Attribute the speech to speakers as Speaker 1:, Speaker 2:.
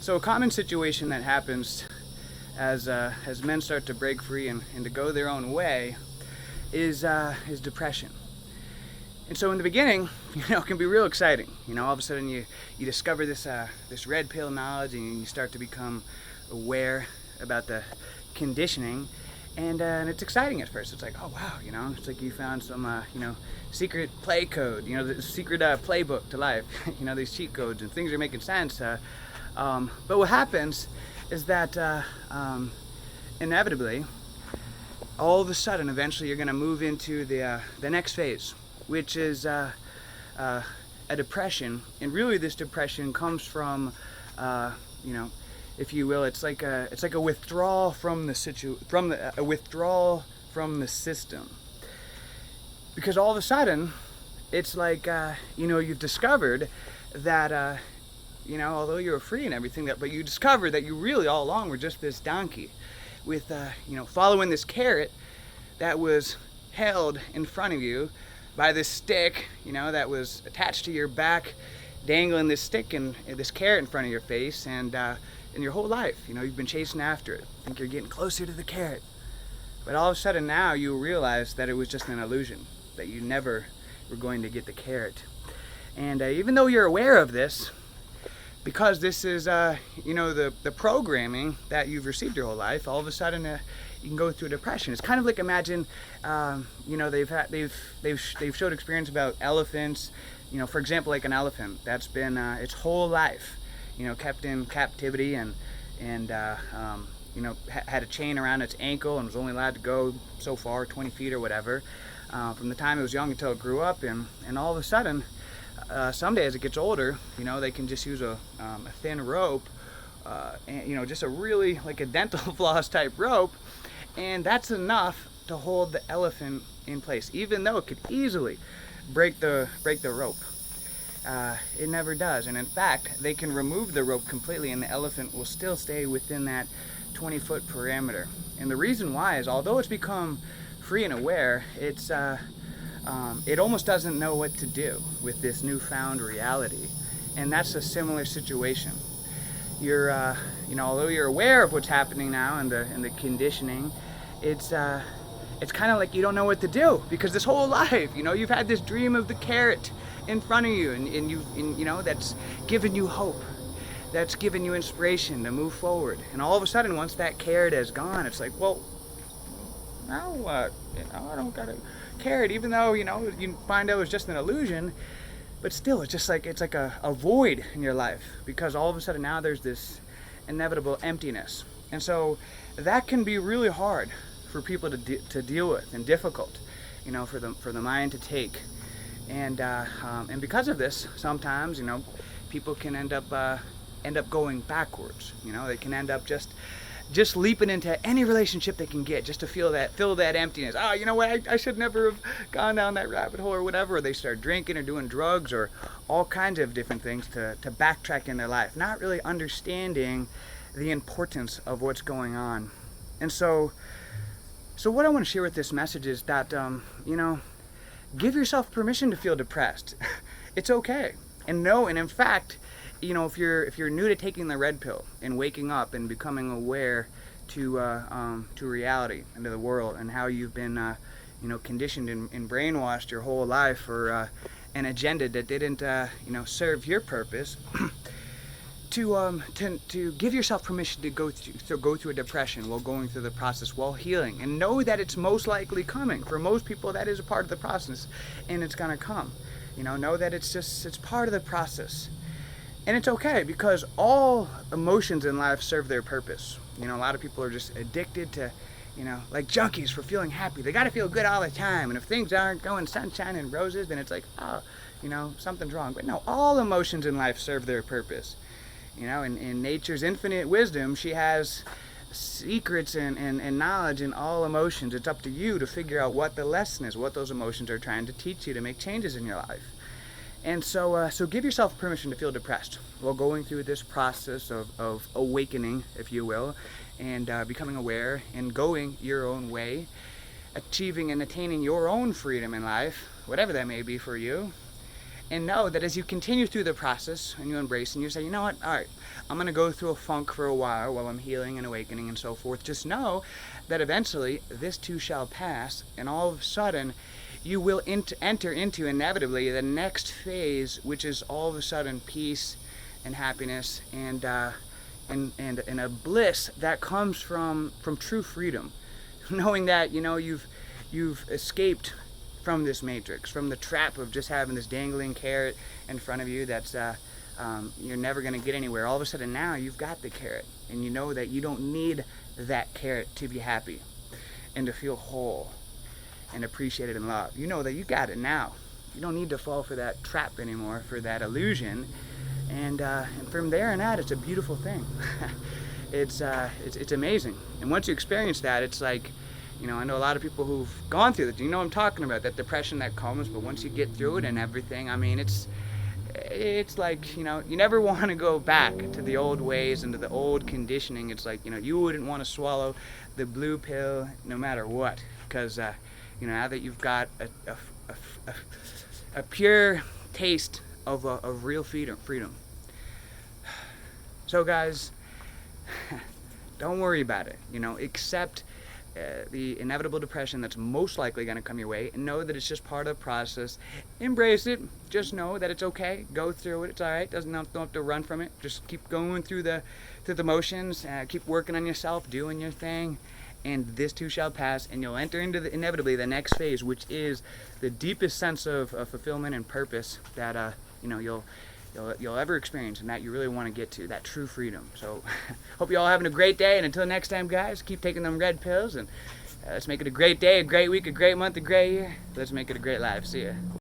Speaker 1: So a common situation that happens as men start to break free and to go their own way is depression. And so in the beginning, it can be real exciting. All of a sudden you discover this red pill knowledge, and you start to become aware about the conditioning, and it's exciting at first. It's like, oh wow, it's like you found some secret play code, the secret playbook to life, these cheat codes, and things are making sense. But what happens is that inevitably, all of a sudden, eventually, you're going to move into the next phase, which is a depression. And really, this depression comes from, if you will, it's like a withdrawal from a withdrawal from the system. Because all of a sudden, it's like you've discovered that although you were free and everything, but you discovered that you really all along were just this donkey with following this carrot that was held in front of you by this stick, that was attached to your back, dangling this stick and this carrot in front of your face, and in your whole life, you've been chasing after it. Think you're getting closer to the carrot, but all of a sudden now you realize that it was just an illusion, that you never were going to get the carrot. And even though you're aware of this, because this is the programming that you've received your whole life, all of a sudden you can go through a depression. It's kind of like, imagine they've showed experience about elephants, for example, like an elephant that's been its whole life kept in captivity and had a chain around its ankle and was only allowed to go so far, 20 feet or whatever, from the time it was young until it grew up, and all of a sudden someday as it gets older, they can just use a thin rope, and just a really like a dental floss type rope, and that's enough to hold the elephant in place, even though it could easily break the rope. It never does, and in fact, they can remove the rope completely, and the elephant will still stay within that 20-foot parameter. And the reason why is, although it's become free and aware, it almost doesn't know what to do with this newfound reality, and that's a similar situation. You're, although you're aware of what's happening now and the conditioning, it's kind of like you don't know what to do, because this whole life, you've had this dream of the carrot in front of you, and that's given you hope, that's given you inspiration to move forward. And all of a sudden, once that carrot is gone, it's like, well, now what? I don't got a carrot, even though you find out it was just an illusion, but still it's like a void in your life, because all of a sudden now there's this inevitable emptiness. And so that can be really hard for people to deal with, and difficult for the mind to take, and because of this, sometimes people can end up going backwards. They can end up just leaping into any relationship they can get, just to fill that emptiness. Oh, you know what? I should never have gone down that rabbit hole or whatever. Or they start drinking or doing drugs or all kinds of different things to backtrack in their life, not really understanding the importance of what's going on. And so what I want to share with this message is that give yourself permission to feel depressed. It's okay, and in fact, if you're new to taking the red pill and waking up and becoming aware to reality and to the world, and how you've been conditioned and brainwashed your whole life for an agenda that didn't serve your purpose, to give yourself permission to go through a depression while going through the process, while healing, and know that it's most likely coming. For most people, that is a part of the process, and it's gonna come. Know that it's part of the process. And it's okay, because all emotions in life serve their purpose. A lot of people are just addicted to, like junkies for feeling happy. They got to feel good all the time. And if things aren't going sunshine and roses, then it's like, oh, something's wrong. But no, all emotions in life serve their purpose. In nature's infinite wisdom, she has secrets and knowledge in all emotions. It's up to you to figure out what the lesson is, what those emotions are trying to teach you to make changes in your life. And so give yourself permission to feel depressed while going through this process of awakening, if you will, and becoming aware and going your own way, achieving and attaining your own freedom in life, whatever that may be for you. And know that as you continue through the process and you embrace and you say, you know what, all right, I'm going to go through a funk for a while I'm healing and awakening and so forth. Just know that eventually this too shall pass, and all of a sudden you will enter into inevitably the next phase, which is all of a sudden peace and happiness and a bliss that comes from true freedom. Knowing that, you know, you've escaped from this matrix, from the trap of just having this dangling carrot in front of you that's you're never going to get anywhere. All of a sudden now you've got the carrot, and you know that you don't need that carrot to be happy and to feel whole and appreciated and loved. You know that you got it now. You don't need to fall for that trap anymore, for that illusion. And from there on out, it's a beautiful thing. It's amazing. And once you experience that, it's like, you know, I know a lot of people who've gone through that. You know what I'm talking about, that depression that comes, but once you get through it and everything, I mean, it's like, you know, you never want to go back to the old ways and to the old conditioning. It's like, you know, you wouldn't want to swallow the blue pill no matter what, because, you know, now that you've got a pure taste of real freedom. So guys, don't worry about it, you know, accept the inevitable depression that's most likely going to come your way, and know that it's just part of the process. Embrace it. Just know that it's okay. Go through it. It's all right. Don't have to run from it. Just keep going through the motions. Keep working on yourself, doing your thing, and this too shall pass, and you'll enter into inevitably the next phase, which is the deepest sense of fulfillment and purpose that you know, you'll ever experience, and that you really want to get to, that true freedom. So hope you all having a great day, and until next time, guys, keep taking them red pills, and let's make it a great day, a great week, a great month, a great year. Let's make it a great life. See ya.